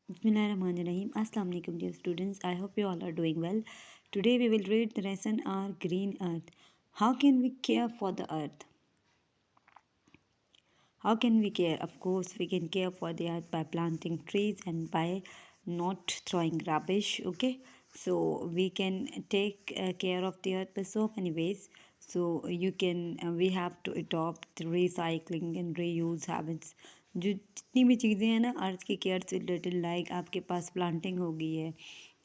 Bismillahirrahmanirrahim. Assalamu alaikum dear students. I hope you all are doing well. Today we will read the lesson Our Green Earth. How can we care for the earth? How can we care? Of course, we can care for the earth by planting trees and by not throwing rubbish. Okay, so we can take care of the earth by so many ways. So you can we have to adopt recycling and reuse habits. जो जितनी भी चीज़ें हैं ना अर्थ की care से related, like आपके पास planting हो गई है,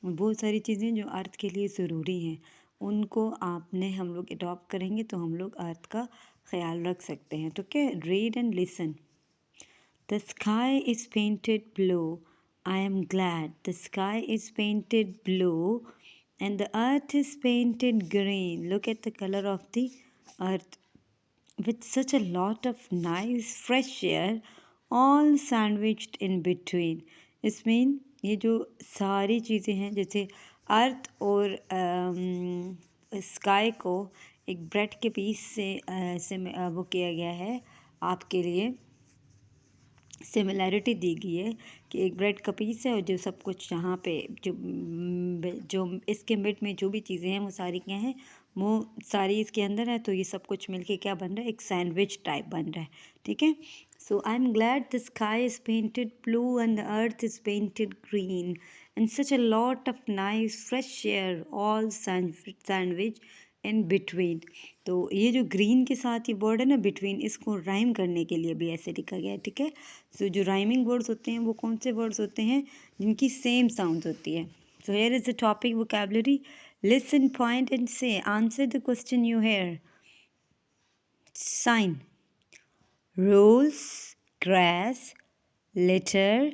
बहुत सारी चीज़ें जो अर्थ के लिए ज़रूरी हैं उनको आपने हम लोग अडॉप्ट करेंगे तो हम लोग अर्थ का ख्याल रख सकते हैं. तो क्या read and listen. The sky is painted blue. I am glad the sky is painted blue and the earth is painted green. Look at the color of the earth with such a lot of nice fresh air all sandwiched in between. इसमें ये जो सारी चीज़ें हैं जैसे अर्थ और sky को एक ब्रेड के पीस से वो किया गया है, आपके लिए सिमिलैरिटी दी गई है कि एक ब्रेड का पीस है और जो सब कुछ यहाँ पे जो इसके मिड में जो भी चीज़ें हैं वो सारी क्या हैं, वो सारी इसके अंदर है. तो ये सब कुछ मिलके क्या बन रहा है, एक सैंडविच टाइप बन रहा है. ठीक है. So I am glad the sky is painted blue and the earth is painted green and such a lot of nice fresh air all sandwich in between. तो ये जो ग्रीन के साथ ये वर्ड है ना बिटवीन, इसको राइम करने के लिए भी ऐसे लिखा गया है. ठीक है. सो जो राइमिंग वर्ड्स होते हैं वो कौन से वर्ड्स होते हैं, जिनकी सेम साउंड होती है. So here is the topic vocabulary. Listen, point and say answer the question you hear. Sign, rules, grass, litter,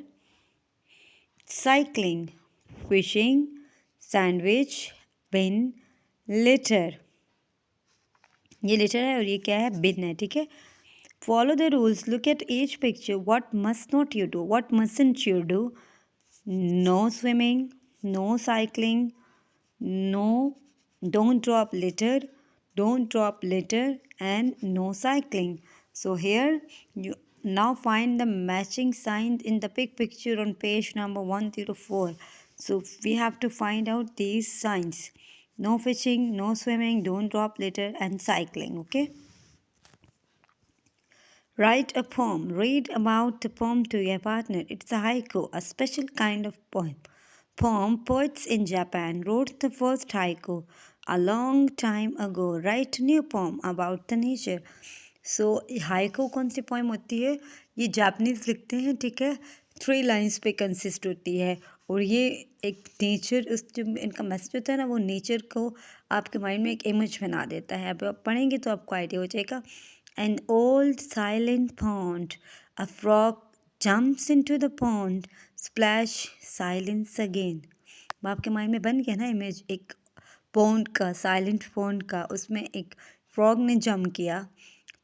cycling, fishing, sandwich, bin, litter. ये लिटर है और ये क्या है, बिन है. ठीक है. Follow the rules. Look at each picture. What must not you do, what mustn't you do. No swimming, no cycling, no, don't drop litter, don't drop litter, and no cycling. So here you now find the matching signs in the big picture on page number 104. So we have to find out these signs. No fishing, no swimming, don't drop litter, and cycling. Okay. Write a poem. Read about the poem to your partner. It's a haiku, a special kind of poem. Poets in Japan wrote the first haiku a long time ago. Write a new poem about the nature. So haiku कौन सी poem होती है, ये Japanese लिखते हैं. ठीक है. 3 lines पे consist होती है और ये एक नेचर, उस जो इनका मैसेज होता है ना, वो नेचर को आपके माइंड में एक इमेज बना देता है. अब आप पढ़ेंगे तो आपको आइडिया हो जाएगा. An old silent pond. A frog jumps into the pond. Splash, silence again. अब आपके माइंड में बन गया ना इमेज एक पॉन्ड का, साइलेंट पॉन्ड का. उसमें एक फ्रॉग ने जंप किया,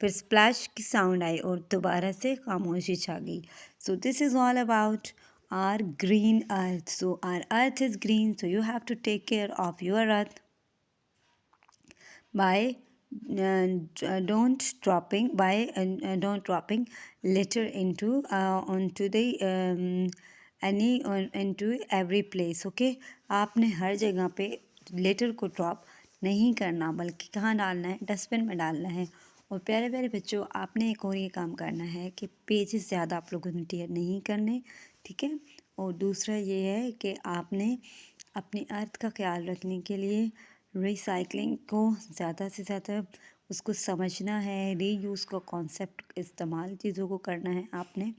फिर स्प्लैश की साउंड आई और दोबारा से खामोशी छा गई. So this is all about our green earth. So our earth is green, so you have to take care of your earth by don't dropping litter onto the into every place. Okay. आपने हर जगह पे letter को drop नहीं करना, बल्कि कहाँ डालना है, डस्टबिन में डालना है. और प्यारे प्यारे बच्चों, आपने एक और ये काम करना है कि पेजेस ज़्यादा आप लोगों ने टीयर नहीं करने. ठीक है. और दूसरा ये है कि आपने अपनी अर्थ का ख्याल रखने के लिए रिसाइकलिंग को ज़्यादा से ज़्यादा उसको समझना है. रीयूज़ का कॉन्सेप्ट इस्तेमाल चीज़ों को करना है. आपने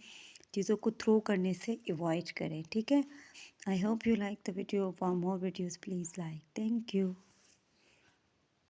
चीज़ों को थ्रो करने से अवॉइड करें. ठीक है. I hope you like the video. For more videos please like. Thank you.